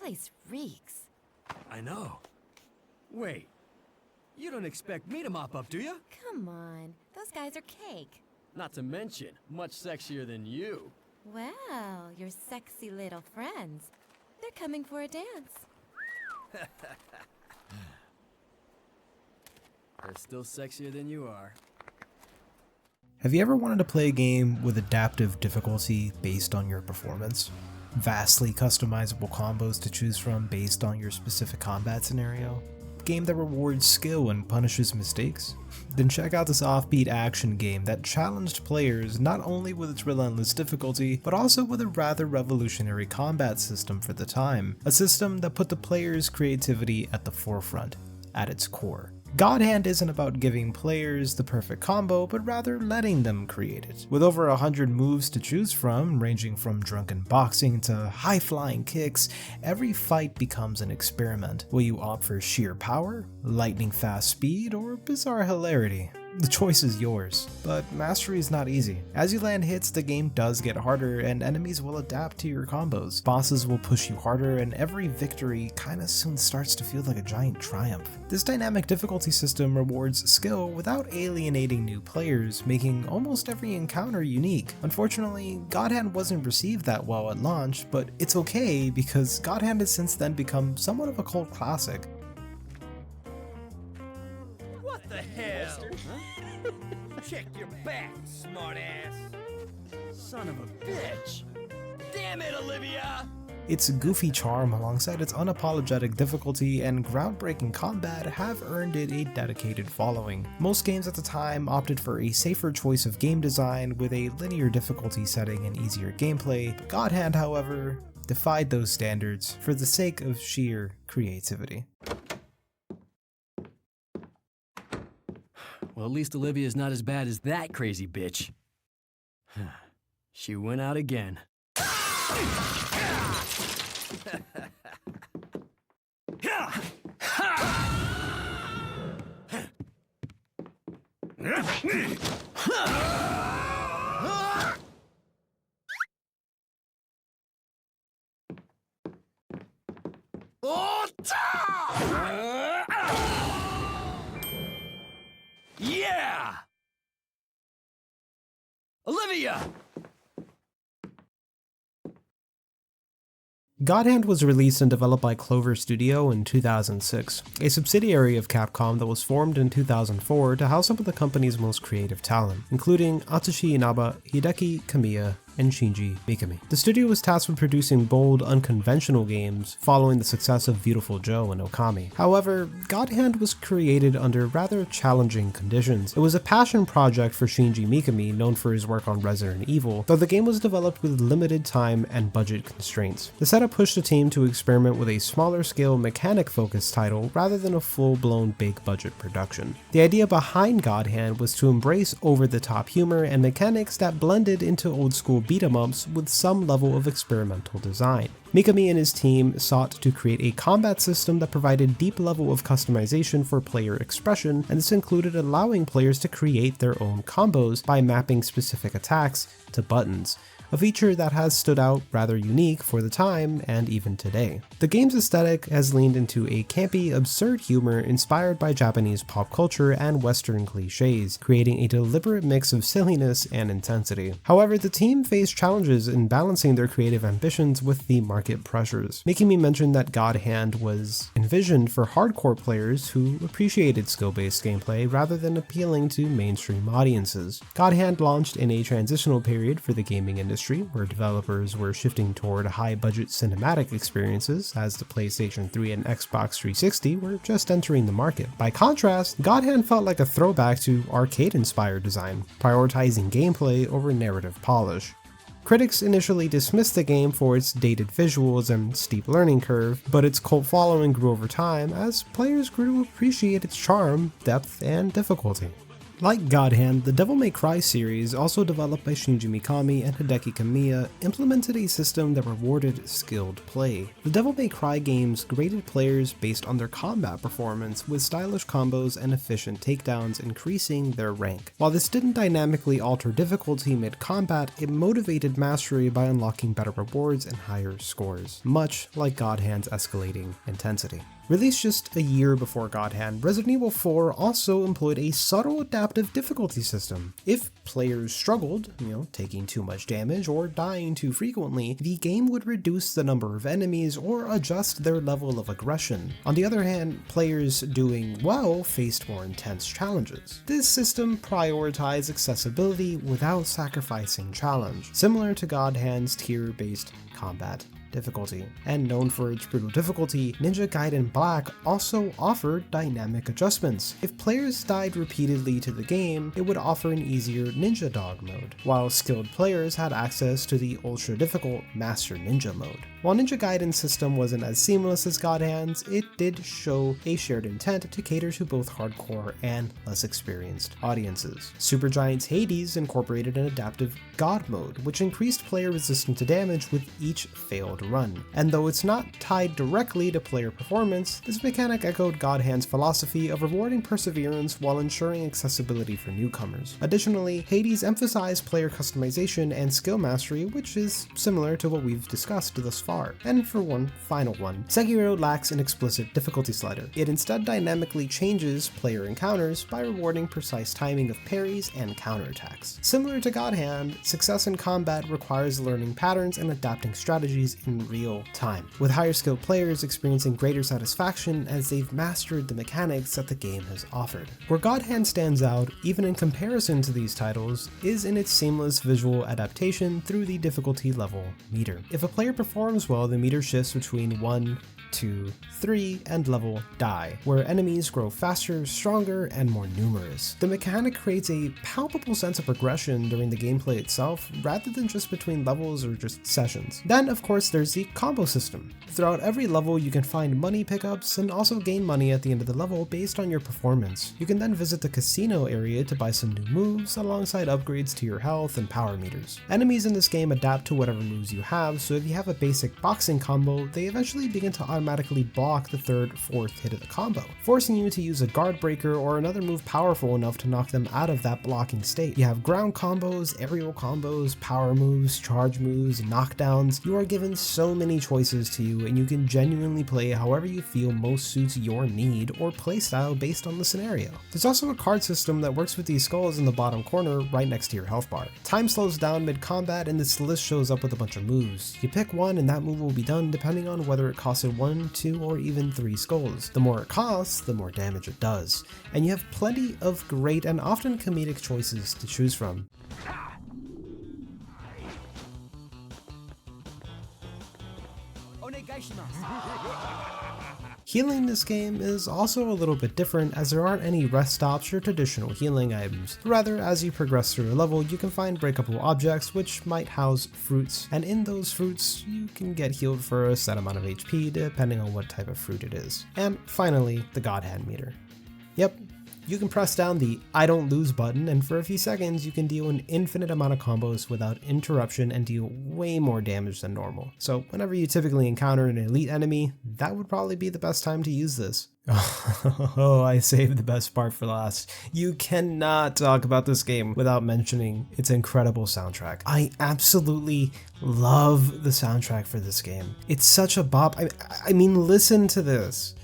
place reeks. I know. Wait, you don't expect me to mop up, do you? Come on, those guys are cake. Not to mention, much sexier than you. Well, your sexy little friends. They're coming for a dance. They're still sexier than you are. Have you ever wanted to play a game with adaptive difficulty based on your performance? Vastly customizable combos to choose from based on your specific combat scenario? A game that rewards skill and punishes mistakes? Then check out this offbeat action game that challenged players not only with its relentless difficulty, but also with a rather revolutionary combat system for the time. A system that put the player's creativity at the forefront, at its core. God Hand isn't about giving players the perfect combo, but rather letting them create it. With over 100 moves to choose from, ranging from drunken boxing to high-flying kicks, every fight becomes an experiment. Will you opt for sheer power, lightning-fast speed, or bizarre hilarity? The choice is yours, but mastery is not easy. As you land hits, the game does get harder, and enemies will adapt to your combos. Bosses will push you harder, and every victory kinda soon starts to feel like a giant triumph. This dynamic difficulty system rewards skill without alienating new players, making almost every encounter unique. Unfortunately, God Hand wasn't received that well at launch, but it's okay because God Hand has since then become somewhat of a cult classic. What the hell? Huh? Check your back, smartass. Son of a bitch. Damn it, Olivia! Its goofy charm alongside its unapologetic difficulty and groundbreaking combat have earned it a dedicated following. Most games at the time opted for a safer choice of game design with a linear difficulty setting and easier gameplay, but God Hand, however, defied those standards for the sake of sheer creativity. Well, at least Olivia's not as bad as that crazy bitch. She went out again. Yeah! Olivia! God Hand was released and developed by Clover Studio in 2006, a subsidiary of Capcom that was formed in 2004 to house some of the company's most creative talent, including Atsushi Inaba, Hideki Kamiya, and Shinji Mikami. The studio was tasked with producing bold, unconventional games following the success of Beautiful Joe and Okami. However, God Hand was created under rather challenging conditions. It was a passion project for Shinji Mikami, known for his work on Resident Evil, though the game was developed with limited time and budget constraints. The setup pushed the team to experiment with a smaller scale mechanic-focused title rather than a full-blown big-budget production. The idea behind God Hand was to embrace over-the-top humor and mechanics that blended into old-school beat-em-ups with some level of experimental design. Mikami and his team sought to create a combat system that provided deep level of customization for player expression, and this included allowing players to create their own combos by mapping specific attacks to buttons, a feature that has stood out rather unique for the time and even today. The game's aesthetic has leaned into a campy, absurd humor inspired by Japanese pop culture and Western cliches, creating a deliberate mix of silliness and intensity. However, the team faced challenges in balancing their creative ambitions with the market pressures, making me mention that God Hand was envisioned for hardcore players who appreciated skill-based gameplay rather than appealing to mainstream audiences. God Hand launched in a transitional period for the gaming industry, where developers were shifting toward high-budget cinematic experiences, as the PlayStation 3 and Xbox 360 were just entering the market. By contrast, God Hand felt like a throwback to arcade-inspired design, prioritizing gameplay over narrative polish. Critics initially dismissed the game for its dated visuals and steep learning curve, but its cult following grew over time as players grew to appreciate its charm, depth, and difficulty. Like God Hand, the Devil May Cry series, also developed by Shinji Mikami and Hideki Kamiya, implemented a system that rewarded skilled play. The Devil May Cry games graded players based on their combat performance, with stylish combos and efficient takedowns increasing their rank. While this didn't dynamically alter difficulty mid-combat, it motivated mastery by unlocking better rewards and higher scores, much like God Hand's escalating intensity. Released just a year before God Hand, Resident Evil 4 also employed a subtle adaptive difficulty system. If players struggled, taking too much damage or dying too frequently, the game would reduce the number of enemies or adjust their level of aggression. On the other hand, players doing well faced more intense challenges. This system prioritized accessibility without sacrificing challenge, similar to God Hand's tier-based combat difficulty. And known for its brutal difficulty, Ninja Gaiden Black also offered dynamic adjustments. If players died repeatedly to the game, it would offer an easier Ninja Dog mode, while skilled players had access to the ultra difficult Master Ninja mode. While Ninja Gaiden's system wasn't as seamless as God Hand's, it did show a shared intent to cater to both hardcore and less experienced audiences. Supergiant's Hades incorporated an adaptive God mode, which increased player resistance to damage with each failed run. And though it's not tied directly to player performance, this mechanic echoed God Hand's philosophy of rewarding perseverance while ensuring accessibility for newcomers. Additionally, Hades emphasized player customization and skill mastery, which is similar to what we've discussed thus far. And for one final one, Sekiro lacks an explicit difficulty slider. It instead dynamically changes player encounters by rewarding precise timing of parries and counterattacks. Similar to God Hand, success in combat requires learning patterns and adapting strategies in real time, with higher skilled players experiencing greater satisfaction as they've mastered the mechanics that the game has offered. Where God Hand stands out, even in comparison to these titles, is in its seamless visual adaptation through the difficulty level meter. If a player performs well, the meter shifts between 1, 2, 3, and level die, where enemies grow faster, stronger, and more numerous. The mechanic creates a palpable sense of progression during the gameplay itself, rather than just between levels or just sessions. Then, of course, there's the combo system. Throughout every level, you can find money pickups and also gain money at the end of the level based on your performance. You can then visit the casino area to buy some new moves alongside upgrades to your health and power meters. Enemies in this game adapt to whatever moves you have, so if you have a basic boxing combo, they eventually begin to automatically block the third, fourth hit of the combo, forcing you to use a guard breaker or another move powerful enough to knock them out of that blocking state. You have ground combos, aerial combos, power moves, charge moves, knockdowns. You are given so many choices to you, and you can genuinely play however you feel most suits your need or playstyle based on the scenario. There's also a card system that works with these skulls in the bottom corner right next to your health bar. Time slows down mid-combat and this list shows up with a bunch of moves. You pick one and that move will be done depending on whether it costed 1, 2, or even 3 skulls. The more it costs, the more damage it does. And you have plenty of great and often comedic choices to choose from. Healing in this game is also a little bit different, as there aren't any rest stops or traditional healing items. Rather, as you progress through the level, you can find breakable objects which might house fruits, and in those fruits you can get healed for a set amount of HP depending on what type of fruit it is. And finally, the God Hand meter. Yep, you can press down the I don't lose button, and for a few seconds you can deal an infinite amount of combos without interruption and deal way more damage than normal. So whenever you typically encounter an elite enemy, that would probably be the best time to use this. Oh, I saved the best part for last. You cannot talk about this game without mentioning its incredible soundtrack. I absolutely love the soundtrack for this game. It's such a bop. I mean, listen to this.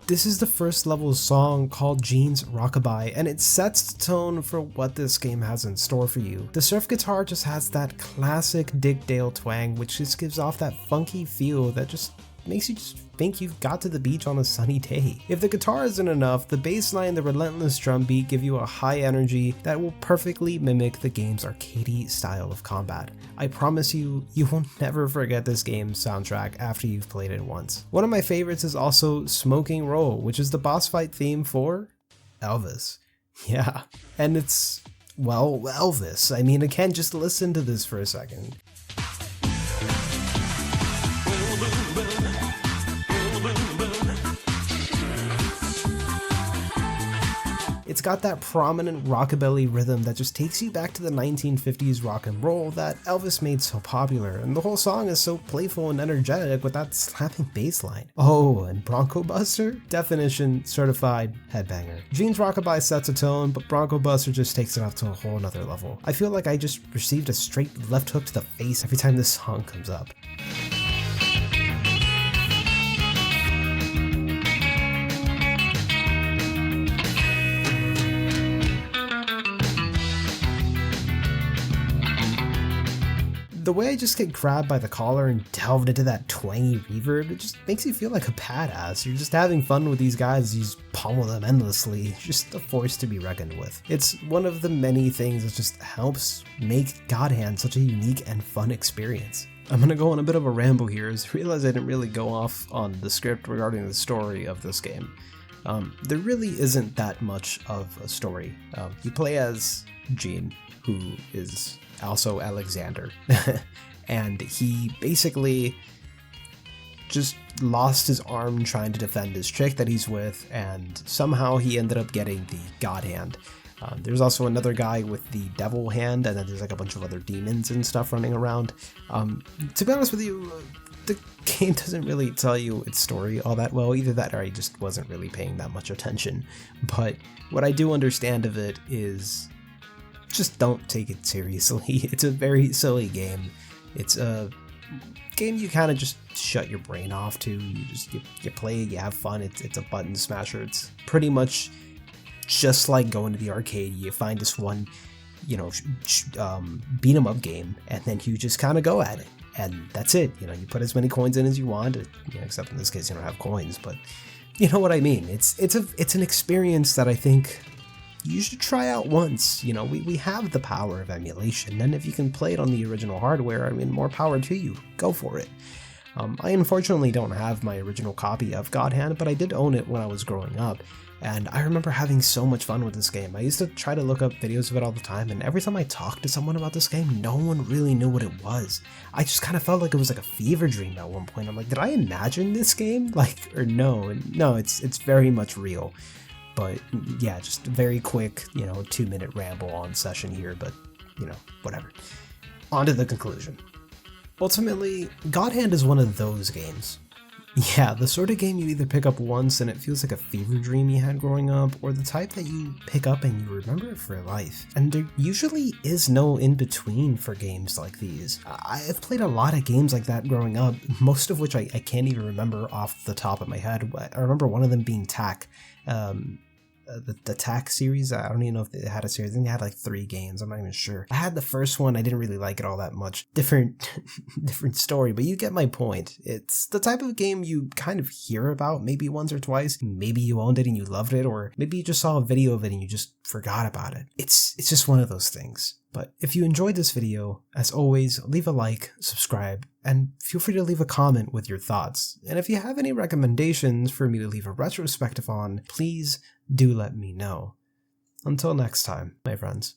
This is the first level song called Jean's Rockabye, and it sets the tone for what this game has in store for you. The surf guitar just has that classic Dick Dale twang, which just gives off that funky feel that just makes you just think you've got to the beach on a sunny day. If the guitar isn't enough, the bass line and the relentless drum beat give you a high energy that will perfectly mimic the game's arcadey style of combat. I promise you, you will never forget this game's soundtrack after you've played it once. One of my favorites is also Smoking Roll, which is the boss fight theme for Elvis. Yeah, and it's well, Elvis. I mean, again, just listen to this for a second. It's got that prominent rockabilly rhythm that just takes you back to the 1950s rock and roll that Elvis made so popular, and the whole song is so playful and energetic with that slapping bass line. Oh, and Bronco Buster? Definition, certified headbanger. Gene's Rockabye sets a tone, but Bronco Buster just takes it up to a whole nother level. I feel like I just received a straight left hook to the face every time this song comes up. The way I just get grabbed by the collar and delved into that twangy reverb, it just makes you feel like a badass. You're just having fun with these guys, you just pummel them endlessly, just a force to be reckoned with. It's one of the many things that just helps make God Hand such a unique and fun experience. I'm gonna go on a bit of a ramble here, as I realize I didn't really go off on the script regarding the story of this game. There really isn't that much of a story. You play as Gene, who is also Alexander, and he basically just lost his arm trying to defend this chick that he's with, and somehow he ended up getting the God Hand. There's also another guy with the Devil Hand, and then there's like a bunch of other demons and stuff running around. To be honest with you, the game doesn't really tell you its story all that well. Either that or I just wasn't really paying that much attention. But what I do understand of it is just don't take it seriously. It's a very silly game. It's a game you kind of just shut your brain off to. You play, you have fun. It's a button smasher. It's pretty much just like going to the arcade. You find this one, beat 'em up game, and then you just kind of go at it, and that's it. You put as many coins in as you want. Except in this case, you don't have coins, but you know what I mean. It's an experience that I think you should try out once. We have the power of emulation, and if you can play it on the original hardware, I mean, more power to you. Go for it. I unfortunately don't have my original copy of God Hand, but I did own it when I was growing up, and I remember having so much fun with this game. I used to try to look up videos of it all the time, and every time I talked to someone about this game, no one really knew what it was. I just kind of felt like it was like a fever dream at one point. I'm like, did I imagine this game? Or no, it's very much real. But yeah, just a very quick, 2-minute ramble on session here, but whatever. On to the conclusion. Ultimately, God Hand is one of those games. Yeah, the sort of game you either pick up once and it feels like a fever dream you had growing up, or the type that you pick up and you remember it for life. And there usually is no in-between for games like these. I've played a lot of games like that growing up, most of which I can't even remember off the top of my head. I remember one of them being Tak. The Tak series. I don't even know if they had a series. I think they had like 3 games. I'm not even sure. I had the first one. I didn't really like it all that much. Different story, but you get my point. It's the type of game you kind of hear about maybe once or twice. Maybe you owned it and you loved it, or maybe you just saw a video of it and you just forgot about it. It's just one of those things. But if you enjoyed this video, as always, leave a like, subscribe, and feel free to leave a comment with your thoughts. And if you have any recommendations for me to leave a retrospective on, please do let me know. Until next time, my friends.